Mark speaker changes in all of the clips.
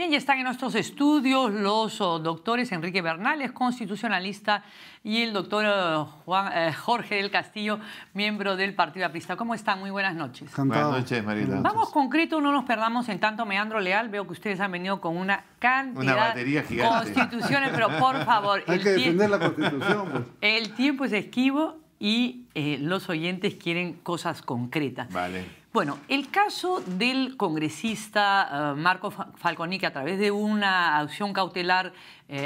Speaker 1: Bien, ya están en nuestros estudios los doctores Enrique Bernales, constitucionalista, y el doctor Jorge del Castillo, miembro del Partido Aprista. ¿Cómo están? Muy buenas noches.
Speaker 2: Buenas noches, Marila.
Speaker 1: Vamos concreto, no nos perdamos en tanto meandro leal. Veo que ustedes han venido con una cantidad
Speaker 2: de
Speaker 1: constituciones, pero por favor.
Speaker 3: Hay que defender la Constitución. Pues.
Speaker 1: El tiempo es esquivo y los oyentes quieren cosas concretas.
Speaker 2: Vale.
Speaker 1: Bueno, el caso del congresista Marco Falconi, que a través de una acción cautelar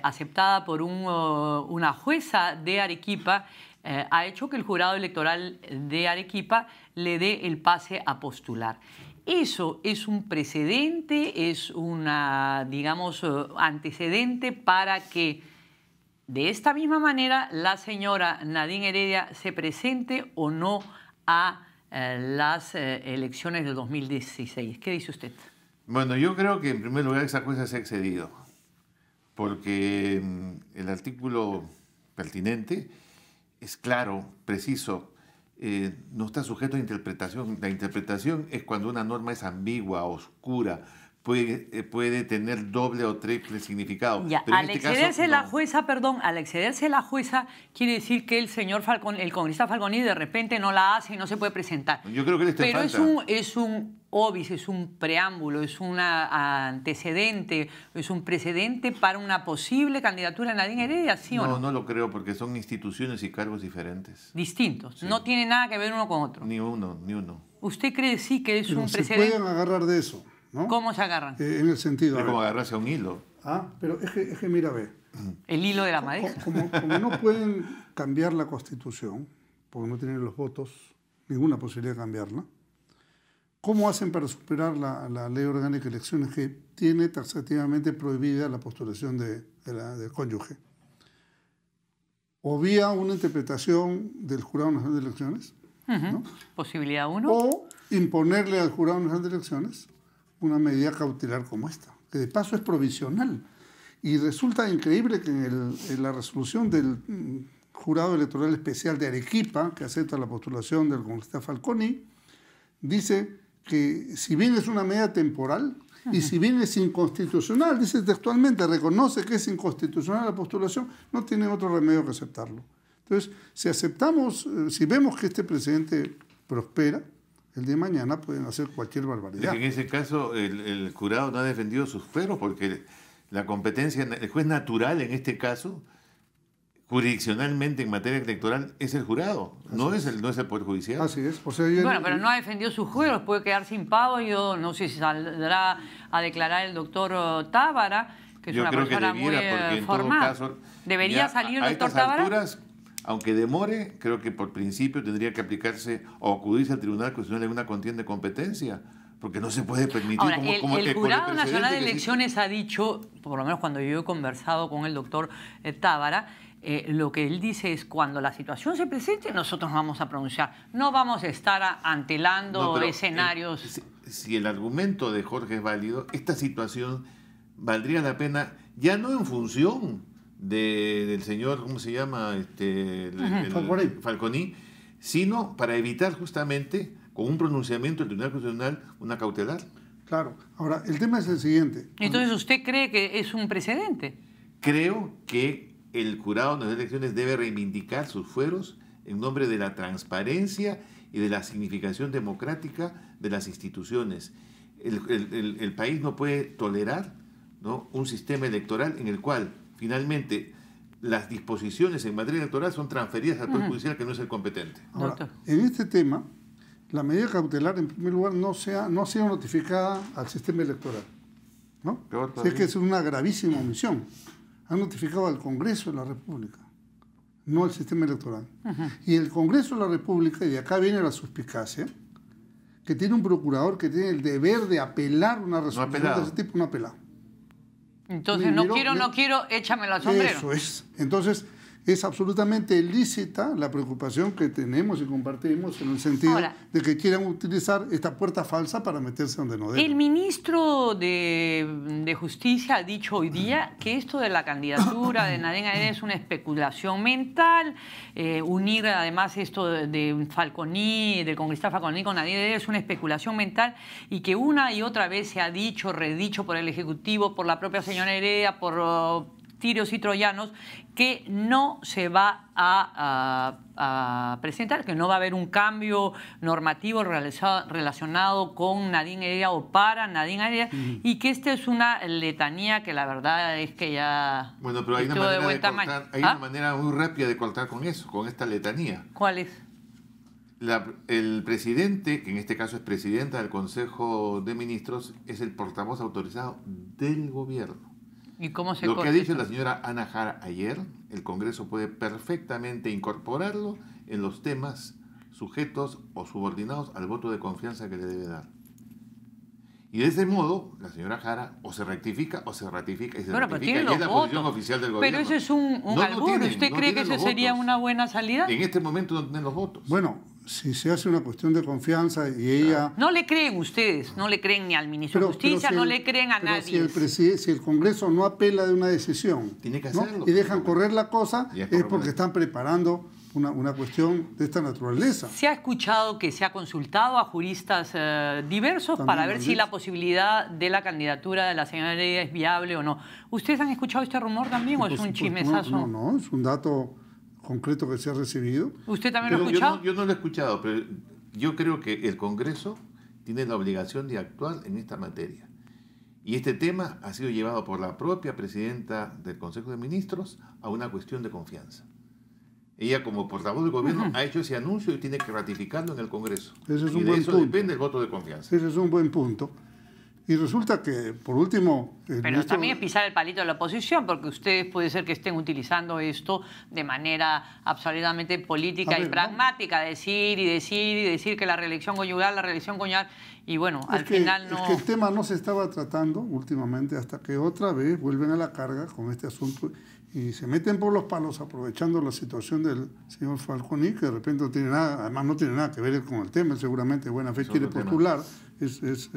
Speaker 1: aceptada por una jueza de Arequipa, ha hecho que el jurado electoral de Arequipa le dé el pase a postular. Eso es un precedente, es una, digamos, antecedente para que de esta misma manera la señora Nadine Heredia se presente o no a las elecciones de 2016. ¿Qué dice usted?
Speaker 2: Bueno, yo creo que en primer lugar esa jueza se ha excedido, porque el artículo pertinente es claro, preciso, no está sujeto a interpretación. La interpretación es cuando una norma es ambigua, oscura, puede tener doble o triple significado.
Speaker 1: Ya,
Speaker 2: pero
Speaker 1: al excederse la jueza, al excederse la jueza, quiere decir que el señor Falconi, el congresista Falconi, de repente no la hace y no se puede presentar.
Speaker 2: Yo creo que le está
Speaker 1: Pero
Speaker 2: falta.
Speaker 1: es un obis, es un preámbulo, es un antecedente, es un precedente para una posible candidatura a Nadine Heredia, ¿sí o no?
Speaker 2: No, no lo creo, porque son instituciones y cargos diferentes.
Speaker 1: Distintos,
Speaker 2: Sí.
Speaker 1: no tiene nada que ver uno con otro.
Speaker 2: Ni uno, ni uno.
Speaker 1: ¿Usted cree sí que es
Speaker 3: Pero
Speaker 1: un
Speaker 3: se
Speaker 1: precedente?
Speaker 3: pueden agarrar de eso, ¿no?
Speaker 1: ¿Cómo se agarran?
Speaker 3: En el sentido...
Speaker 2: Es como agarrarse a un hilo.
Speaker 3: Pero es que mira, ve.
Speaker 1: El hilo de la madeja.
Speaker 3: Como no pueden cambiar la Constitución, porque no tienen los votos, ninguna posibilidad de cambiarla, ¿cómo hacen para superar la ley orgánica de elecciones que tiene taxativamente prohibida la postulación del cónyuge? O vía una interpretación del Jurado Nacional de Elecciones, ¿no?
Speaker 1: Posibilidad uno.
Speaker 3: O imponerle al Jurado Nacional de Elecciones una medida cautelar como esta, que de paso es provisional. Y resulta increíble que en la resolución del Jurado Electoral Especial de Arequipa, que acepta la postulación del congresista Falconi, dice que si bien es una medida temporal y si bien es inconstitucional, dice textualmente, reconoce que es inconstitucional la postulación, no tiene otro remedio que aceptarlo. Entonces, si vemos que este precedente prospera, el día de mañana pueden hacer cualquier barbaridad.
Speaker 2: En ese caso, el jurado no ha defendido sus fueros porque la competencia, el juez natural en este caso, jurisdiccionalmente en materia electoral, es el jurado, no es el Poder Judicial.
Speaker 3: Así es. O sea,
Speaker 1: Bueno, pero no ha defendido sus juegos, puede quedar sin pago. Yo no sé si saldrá a declarar el doctor Tábara, que es una persona muy formada. ¿Debería salir el doctor Tábara?
Speaker 2: Alturas, aunque demore, creo que por principio tendría que aplicarse o acudirse al Tribunal Constitucional en una contienda de competencia, porque no se puede permitir...
Speaker 1: Ahora, el Jurado Nacional de Elecciones ha dicho, por lo menos cuando yo he conversado con el doctor Tábara, lo que él dice es cuando la situación se presente, nosotros vamos a pronunciar. No vamos a estar antelando escenarios.
Speaker 2: Si el argumento de Jorge es válido, esta situación valdría la pena, ya no en función del señor, ¿cómo se llama? Falconi, sino para evitar justamente, con un pronunciamiento del Tribunal Constitucional, una cautelar.
Speaker 3: Claro. Ahora, el tema es el siguiente.
Speaker 1: Entonces, ¿usted cree que es un precedente?
Speaker 2: Creo que el Jurado Nacional de Elecciones debe reivindicar sus fueros en nombre de la transparencia y de la significación democrática de las instituciones. El país no puede tolerar, ¿no?, un sistema electoral en el cual finalmente las disposiciones en materia electoral son transferidas al Poder Judicial, que no es el competente.
Speaker 3: Ahora, en este tema, la medida cautelar, en primer lugar, no ha sido notificada al sistema electoral, ¿no? Si es que es una gravísima omisión. Han notificado al Congreso de la República, no al sistema electoral. Y el Congreso de la República, y de acá viene la suspicacia, que tiene un procurador que tiene el deber de apelar una resolución de ese tipo, no ha apelado.
Speaker 1: Entonces, no quiero, échamelo al sombrero.
Speaker 3: Eso es. Entonces, es absolutamente lícita la preocupación que tenemos y compartimos en el sentido de que quieran utilizar esta puerta falsa para meterse donde no deben.
Speaker 1: El ministro de Justicia ha dicho hoy día que esto de la candidatura de Nadine Heredia es una especulación mental, unir además esto de Falconi, del congresista Falconi con Nadine Heredia es una especulación mental y que una y otra vez se ha dicho, redicho por el Ejecutivo, por la propia señora Heredia, por tirios y troyanos, que no se va a presentar, que no va a haber un cambio normativo relacionado con Nadine Heredia o para Nadine Heredia, y que esta es una letanía que la verdad es que ya...
Speaker 2: Bueno, pero hay una manera de cortar, hay una manera muy rápida de cortar con eso, con esta letanía.
Speaker 1: ¿Cuál es?
Speaker 2: El presidente, que en este caso es presidenta del Consejo de Ministros, es el portavoz autorizado del gobierno.
Speaker 1: ¿Y cómo se
Speaker 2: Lo que ha dicho
Speaker 1: eso?
Speaker 2: la señora Ana Jara ayer, el Congreso puede perfectamente incorporarlo en los temas sujetos o subordinados al voto de confianza que le debe dar. Y de ese modo, la señora Jara o se rectifica o se ratifica y se ratifica.
Speaker 1: Tiene
Speaker 2: y
Speaker 1: los
Speaker 2: es la
Speaker 1: votos.
Speaker 2: posición oficial del gobierno.
Speaker 1: Pero eso es un albur. ¿Usted cree que ese sería una buena salida?
Speaker 2: En este momento no tienen los votos.
Speaker 3: Bueno, si se hace una cuestión de confianza y ella...
Speaker 1: No le creen ustedes, no le creen ni al ministro de Justicia, no le creen a nadie.
Speaker 3: Si el Congreso no apela de una decisión,
Speaker 2: tiene que hacerlo,
Speaker 3: y dejan correr la cosa, es porque están preparando una cuestión de esta naturaleza.
Speaker 1: Se ha escuchado que se ha consultado a juristas diversos para ver si la posibilidad de la candidatura de la señora Heredia es viable o no. ¿Ustedes han escuchado este rumor también o es un chismesazo?
Speaker 3: No, es un dato concreto que se ha recibido.
Speaker 1: ¿Usted también lo ha escuchado?
Speaker 2: Yo no lo he escuchado, pero yo creo que el Congreso tiene la obligación de actuar en esta materia. Y este tema ha sido llevado por la propia presidenta del Consejo de Ministros a una cuestión de confianza. Ella, como portavoz del gobierno, ha hecho ese anuncio y tiene que ratificarlo en el Congreso.
Speaker 3: Ese es un
Speaker 2: y de
Speaker 3: buen
Speaker 2: eso
Speaker 3: punto.
Speaker 2: depende el voto de confianza.
Speaker 3: Ese es un buen punto. Y resulta que, por último...
Speaker 1: Pero también es pisar el palito de la oposición, porque ustedes puede ser que estén utilizando esto de manera absolutamente política y pragmática, decir que la reelección conyugal, y bueno, al final no...
Speaker 3: Es que el tema no se estaba tratando últimamente hasta que otra vez vuelven a la carga con este asunto y se meten por los palos aprovechando la situación del señor Falconi, que de repente no tiene nada, además no tiene nada que ver con el tema, seguramente de buena fe quiere postular, es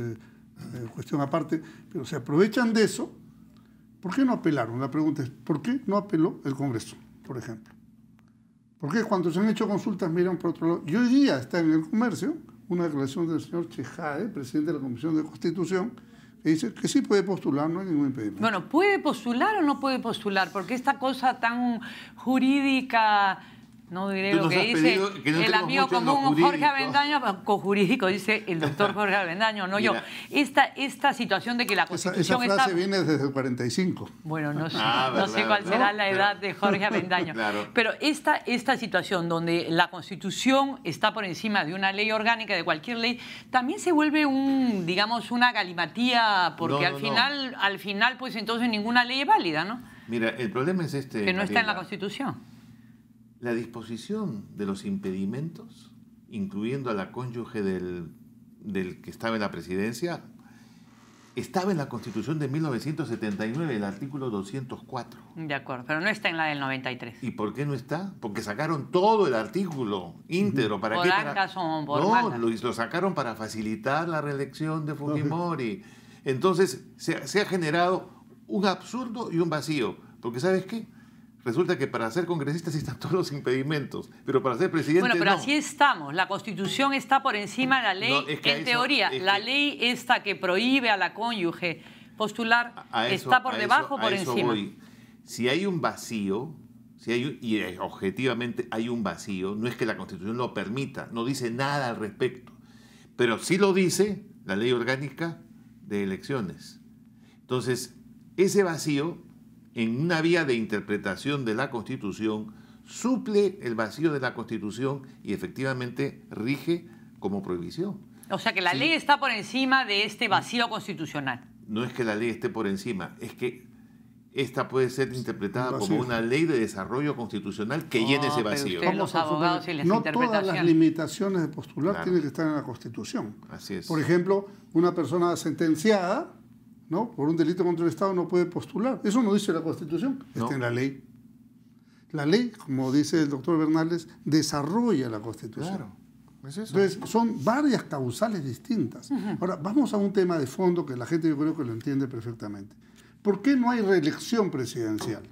Speaker 3: cuestión aparte, pero se aprovechan de eso. ¿Por qué no apelaron? La pregunta es, ¿por qué no apeló el Congreso, por ejemplo? ¿Por qué cuando se han hecho consultas miran por otro lado? Y hoy día está en el Comercio una declaración del señor Chejade, presidente de la Comisión de Constitución, que dice que sí puede postular, no hay ningún impedimento.
Speaker 1: Bueno, ¿puede postular o no puede postular? Porque esta cosa tan jurídica... No diré lo que dice el amigo común Jorge Avendaño, cojurídico, dice el doctor Jorge Avendaño, no yo. Esta situación de que la Constitución
Speaker 3: esa frase viene desde el 45.
Speaker 1: Bueno, no sé, no sé cuál será la edad de Jorge Avendaño.
Speaker 2: Claro.
Speaker 1: Pero esta situación donde la Constitución está por encima de una ley orgánica, de cualquier ley, también se vuelve una galimatía, porque al final, pues entonces ninguna ley es válida, ¿no?
Speaker 2: Mira, el problema es
Speaker 1: que no está en la Constitución.
Speaker 2: La disposición de los impedimentos, incluyendo a la cónyuge del que estaba en la presidencia, estaba en la Constitución de 1979, el artículo 204.
Speaker 1: De acuerdo, pero no está en la del 93.
Speaker 2: ¿Y por qué no está? Porque sacaron todo el artículo íntegro. ¿Para qué? No, lo sacaron para facilitar la reelección de Fujimori. Entonces se ha generado un absurdo y un vacío. Porque ¿sabes qué? Resulta que para ser congresistas están todos los impedimentos, pero para ser presidente
Speaker 1: bueno, pero
Speaker 2: no.
Speaker 1: Así estamos. La Constitución está por encima de la ley. No, en teoría, la ley esta que prohíbe a la cónyuge postular está por debajo o por encima.
Speaker 2: Si hay un vacío, y objetivamente hay un vacío, no es que la Constitución lo permita, no dice nada al respecto, pero sí lo dice la ley orgánica de elecciones. Entonces, ese vacío, en una vía de interpretación de la Constitución, suple el vacío de la Constitución y efectivamente rige como prohibición.
Speaker 1: O sea que la ley está por encima de este vacío constitucional.
Speaker 2: No es que la ley esté por encima, es que esta puede ser interpretada como una ley de desarrollo constitucional que llene ese vacío.
Speaker 1: Los abogados y las
Speaker 3: no todas las limitaciones de postular tienen que estar en la Constitución.
Speaker 2: Así es.
Speaker 3: Por ejemplo, una persona sentenciada, ¿no?, por un delito contra el Estado no puede postular. Eso no dice la Constitución, está en la ley. La ley, como dice el doctor Bernales, desarrolla la Constitución.
Speaker 2: Claro, es eso.
Speaker 3: Entonces, son varias causales distintas. Ahora, vamos a un tema de fondo que la gente yo creo que lo entiende perfectamente. ¿Por qué no hay reelección presidencial?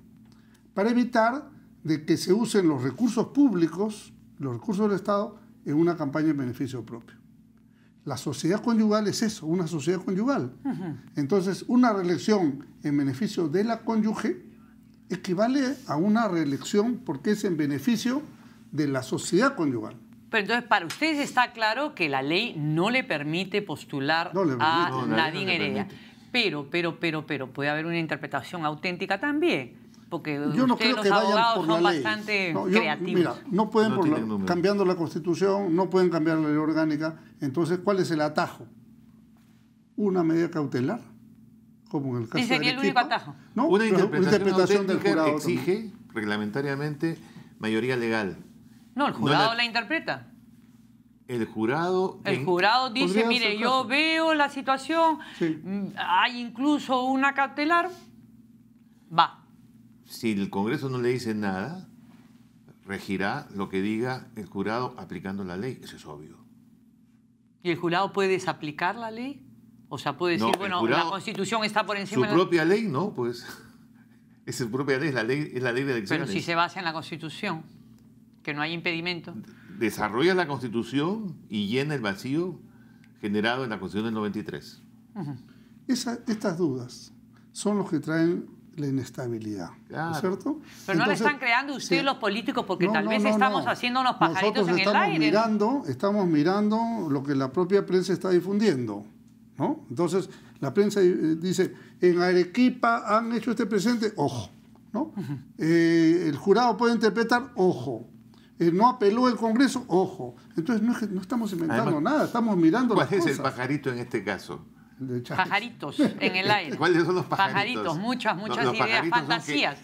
Speaker 3: Para evitar de que se usen los recursos públicos, los recursos del Estado, en una campaña en beneficio propio. La sociedad conyugal es eso, una sociedad conyugal. Entonces, una reelección en beneficio de la cónyuge equivale a una reelección porque es en beneficio de la sociedad conyugal.
Speaker 1: Pero entonces, para ustedes está claro que la ley no le permite postular a Nadine Heredia. Pero, puede haber una interpretación auténtica también. Porque
Speaker 3: yo no
Speaker 1: ustedes,
Speaker 3: creo que
Speaker 1: los
Speaker 3: vayan
Speaker 1: abogados,
Speaker 3: por
Speaker 1: son
Speaker 3: la ley.
Speaker 1: bastante
Speaker 3: No,
Speaker 1: creativos.
Speaker 3: Mira, no pueden, cambiando la Constitución, no pueden cambiar la ley orgánica. Entonces, ¿cuál es el atajo? Una medida cautelar, como en el caso de
Speaker 1: ¿Y sería el único atajo?
Speaker 3: No,
Speaker 2: una interpretación
Speaker 3: del jurado
Speaker 2: exige
Speaker 3: también.
Speaker 2: reglamentariamente mayoría legal.
Speaker 1: No, el jurado la interpreta.
Speaker 2: El jurado
Speaker 1: dice, mire, yo veo la situación,
Speaker 3: sí.
Speaker 1: Hay incluso una cautelar, va.
Speaker 2: Si el Congreso no le dice nada, regirá lo que diga el jurado aplicando la ley. Eso es obvio.
Speaker 1: ¿Y el jurado puede desaplicar la ley? O sea, puede decir, bueno, la Constitución está por encima
Speaker 2: de... Su propia ley, no, pues. Es su propia ley, es la ley de elecciones.
Speaker 1: Pero si se basa en la Constitución, que no hay impedimento.
Speaker 2: Desarrolla la Constitución y llena el vacío generado en la Constitución del 93.
Speaker 3: Estas dudas son los que traen la inestabilidad,
Speaker 2: claro.
Speaker 3: ¿no es cierto?
Speaker 1: Pero
Speaker 3: entonces,
Speaker 1: no le están creando ustedes los políticos porque tal vez estamos haciendo unos pajaritos en el aire.
Speaker 3: Estamos mirando lo que la propia prensa está difundiendo, ¿no? Entonces, la prensa dice, en Arequipa han hecho este presente, ojo, ¿no? El jurado puede interpretar, ojo. No apeló el Congreso, ojo. Entonces, no estamos inventando nada, estamos mirando las cosas.
Speaker 2: ¿Cuál es el pajarito en este caso?
Speaker 1: Pajaritos en el aire.
Speaker 2: ¿Cuáles son los pajaritos?
Speaker 1: Pajaritos, muchas ideas, fantasías.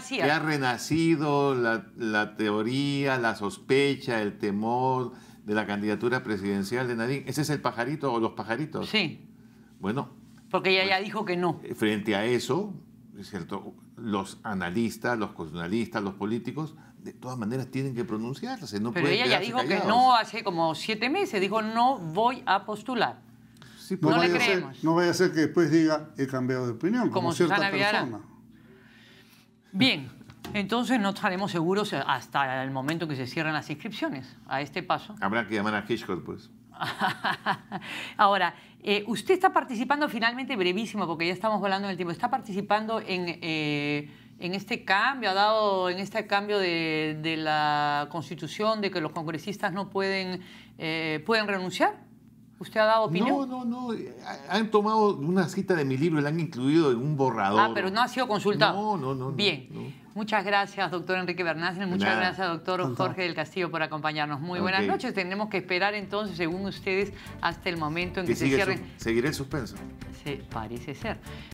Speaker 2: Que ha renacido la teoría, la sospecha, el temor de la candidatura presidencial de Nadine. ¿Ese es el pajarito o los pajaritos?
Speaker 1: Sí.
Speaker 2: Bueno.
Speaker 1: Porque ella ya dijo que no.
Speaker 2: Frente a eso, es cierto, los analistas, los constitucionalistas, los políticos, de todas maneras tienen que pronunciarse.
Speaker 1: Pero ella ya dijo que no hace como 7 meses. Dijo, no voy a postular.
Speaker 2: Sí,
Speaker 3: no le creemos. No vaya a ser que después diga, he cambiado de opinión, como cierta persona.
Speaker 1: Bien, entonces no estaremos seguros hasta el momento que se cierren las inscripciones a este paso.
Speaker 2: Habrá que llamar a Hitchcock, pues.
Speaker 1: Ahora, usted está participando finalmente, brevísimo, porque ya estamos volando en el tiempo, está participando en este cambio, ha dado en este cambio de la Constitución, de que los congresistas no pueden renunciar. ¿Usted ha dado opinión?
Speaker 2: No. Han tomado una cita de mi libro y la han incluido en un borrador.
Speaker 1: Pero no ha sido consultado.
Speaker 2: No.
Speaker 1: Bien. No. Muchas gracias, doctor Enrique Bernales. Muchas gracias, doctor Jorge del Castillo, por acompañarnos. Muy buenas noches. Tendremos que esperar entonces, según ustedes, hasta el momento en que se cierren.
Speaker 2: Seguiré el suspenso.
Speaker 1: Parece ser.